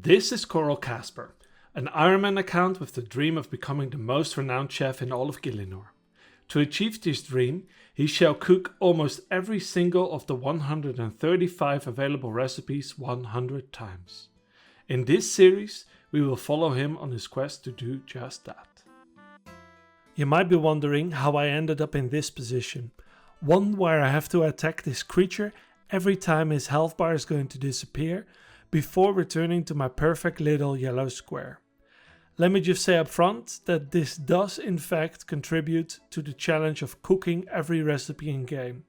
This is Coral Casper, an Ironman account with the dream of becoming the most renowned chef in all of Gielinor. To achieve this dream, he shall cook almost every single of the 135 available recipes 100 times. In this series, we will follow him on his quest to do just that. You might be wondering how I ended up in this position, one where I have to attack this creature every time his health bar is going to disappear, before returning to my perfect little yellow square. Let me just say up front that this does in fact contribute to the challenge of cooking every recipe in game,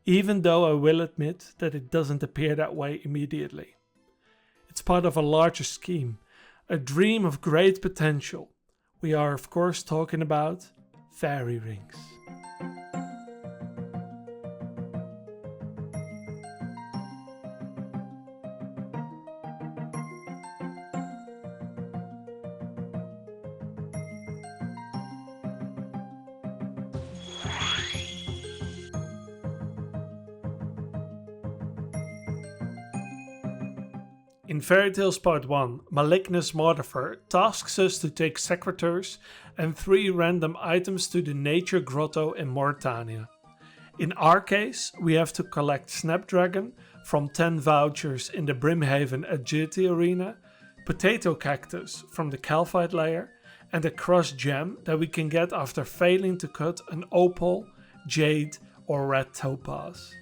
even though I will admit that it doesn't appear that way immediately. It's part of a larger scheme, a dream of great potential. We are of course talking about fairy rings. In Fairy Tales Part 1, Malignus Mortifer tasks us to take secretors and 3 random items to the Nature Grotto in Mauritania. In our case, we have to collect Snapdragon from 10 vouchers in the Brimhaven Agility Arena, Potato Cactus from the Calphite layer, and a crushed gem that we can get after failing to cut an opal, jade or red topaz.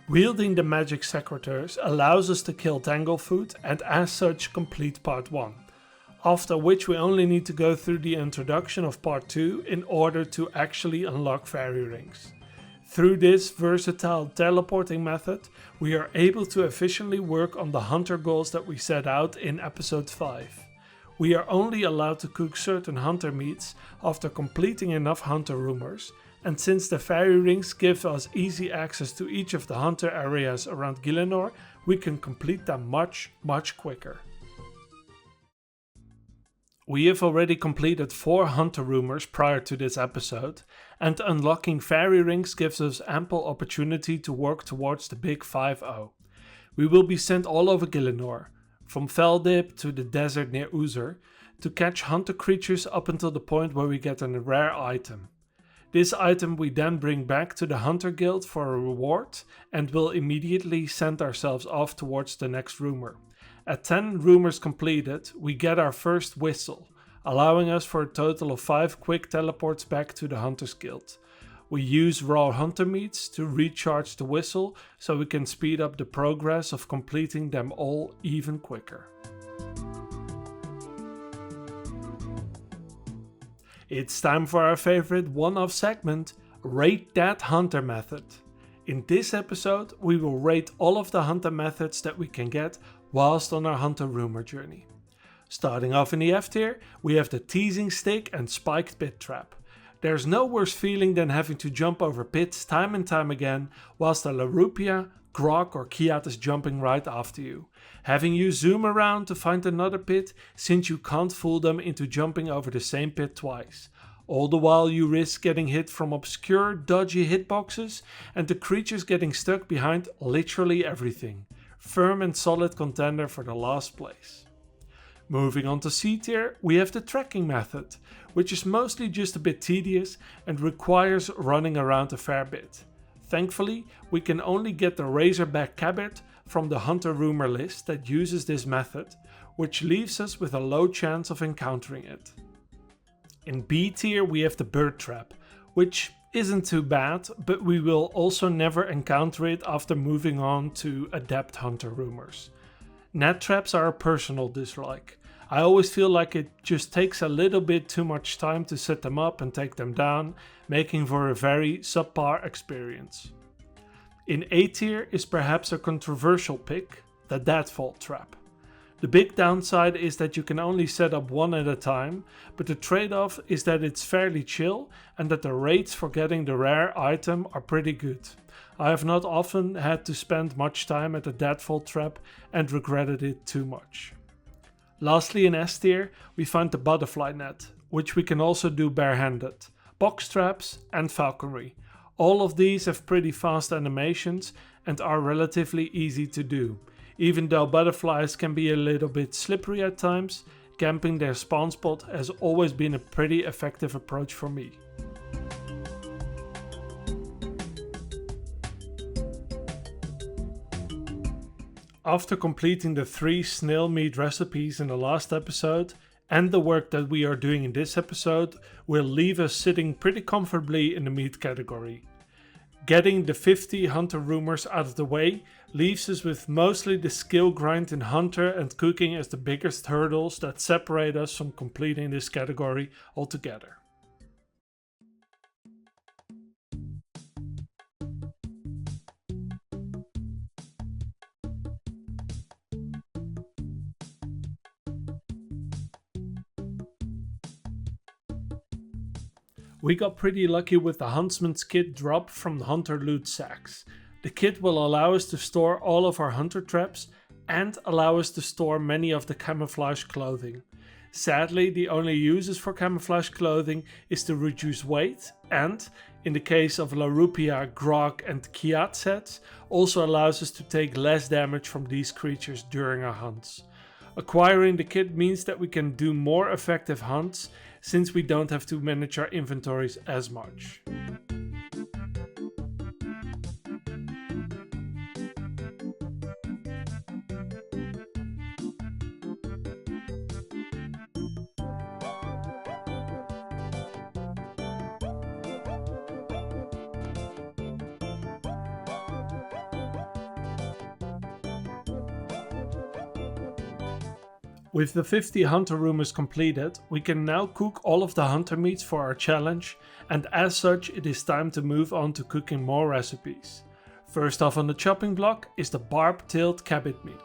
Wielding the magic secretors allows us to kill Tanglefoot and as such complete part 1, after which we only need to go through the introduction of part 2 in order to actually unlock fairy rings. Through this versatile teleporting method, we are able to efficiently work on the hunter goals that we set out in episode 5. We are only allowed to cook certain hunter meats after completing enough hunter Rumours, and since the fairy rings give us easy access to each of the hunter areas around Gielinor, we can complete them much quicker. We have already completed 4 hunter Rumours prior to this episode, and unlocking fairy rings gives us ample opportunity to work towards the big 5-0. We will be sent all over Gielinor, from Feldip to the desert near Uzer, to catch hunter creatures up until the point where we get a rare item. This item we then bring back to the Hunter Guild for a reward and will immediately send ourselves off towards the next Rumour. At 10 Rumours completed, we get our first whistle, allowing us for a total of 5 quick teleports back to the Hunters Guild. We use raw hunter meats to recharge the whistle so we can speed up the progress of completing them all even quicker. It's time for our favorite one-off segment, Rate That Hunter Method. In this episode, we will rate all of the hunter methods that we can get whilst on our hunter Rumour journey. Starting off in the F tier, we have the teasing stick and spiked pit trap. There's no worse feeling than having to jump over pits time and time again whilst a Larupia, Grog or Kyatt is jumping right after you, having you zoom around to find another pit since you can't fool them into jumping over the same pit twice. All the while you risk getting hit from obscure, dodgy hitboxes and the creatures getting stuck behind literally everything. Firm and solid contender for the last place. Moving on to C tier, we have the tracking method, which is mostly just a bit tedious and requires running around a fair bit. Thankfully, we can only get the Razorback Kebbit from the Hunter Rumour list that uses this method, which leaves us with a low chance of encountering it. In B tier we have the Bird Trap, which isn't too bad, but we will also never encounter it after moving on to Adept Hunter Rumours. Net traps are a personal dislike. I always feel like it just takes a little bit too much time to set them up and take them down, making for a very subpar experience. In A tier is perhaps a controversial pick, the Deadfall trap. The big downside is that you can only set up one at a time, but the trade-off is that it's fairly chill and that the rates for getting the rare item are pretty good. I have not often had to spend much time at the Deadfall trap and regretted it too much. Lastly, in S tier, we find the butterfly net, which we can also do barehanded, box traps and falconry. All of these have pretty fast animations and are relatively easy to do. Even though butterflies can be a little bit slippery at times, camping their spawn spot has always been a pretty effective approach for me. After completing the 3 snail meat recipes in the last episode, and the work that we are doing in this episode will leave us sitting pretty comfortably in the meat category. Getting the 50 hunter rumors out of the way leaves us with mostly the skill grind in hunter and cooking as the biggest hurdles that separate us from completing this category altogether. We got pretty lucky with the Huntsman's Kit drop from the Hunter Loot Sacks. The kit will allow us to store all of our hunter traps and allow us to store many of the camouflage clothing. Sadly, the only uses for camouflage clothing is to reduce weight and, in the case of Larupia, Grog and Kyatt sets, also allows us to take less damage from these creatures during our hunts. Acquiring the kit means that we can do more effective hunts since we don't have to manage our inventories as much. With the 50 hunter rumors completed, we can now cook all of the hunter meats for our challenge, and as such it is time to move on to cooking more recipes. First off on the chopping block is the barb-tailed Kebbit meat.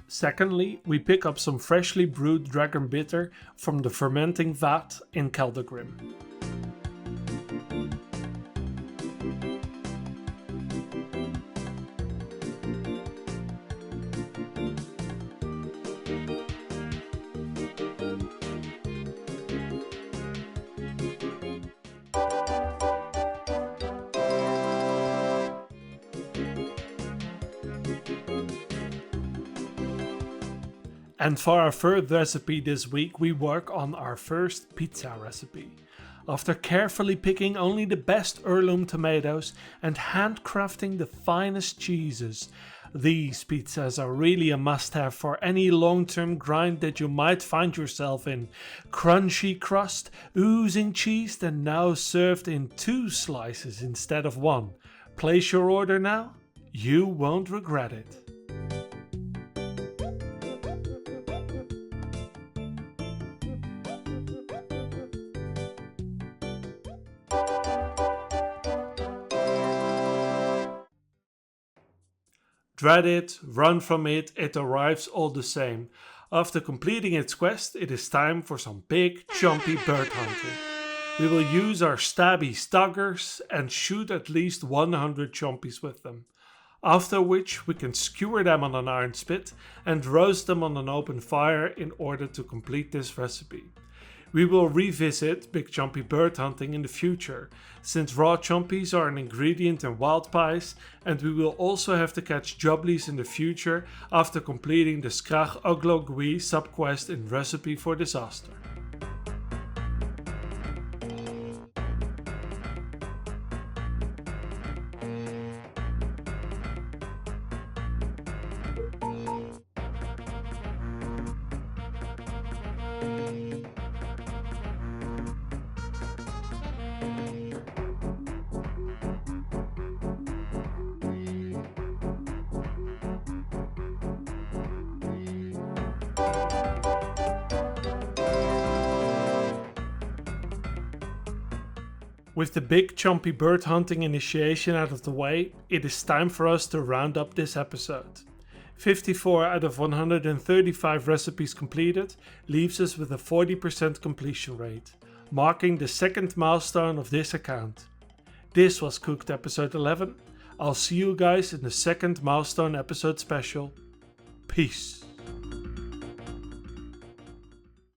Secondly, we pick up some freshly brewed dragon bitter from the fermenting vat in Keldagrim. And for our third recipe this week, we work on our first pizza recipe. After carefully picking only the best heirloom tomatoes and handcrafting the finest cheeses, these pizzas are really a must-have for any long-term grind that you might find yourself in. Crunchy crust, oozing cheese, and now served in 2 slices instead of 1. Place your order now, you won't regret it. Dread it, run from it, it arrives all the same. After completing its quest, it is time for some big, chompy bird hunting. We will use our stabby staggers and shoot at least 100 chompies with them. After which we can skewer them on an iron spit and roast them on an open fire in order to complete this recipe. We will revisit big chompy bird hunting in the future, since raw chompies are an ingredient in wild pies, and we will also have to catch joblies in the future after completing the Skrach Oglogui subquest in Recipe for Disaster. With the big Chompy bird hunting initiation out of the way, it is time for us to round up this episode. 54 out of 135 recipes completed leaves us with a 40% completion rate, marking the second milestone of this account. This was Cooked episode 11. I'll see you guys in the second milestone episode special. Peace.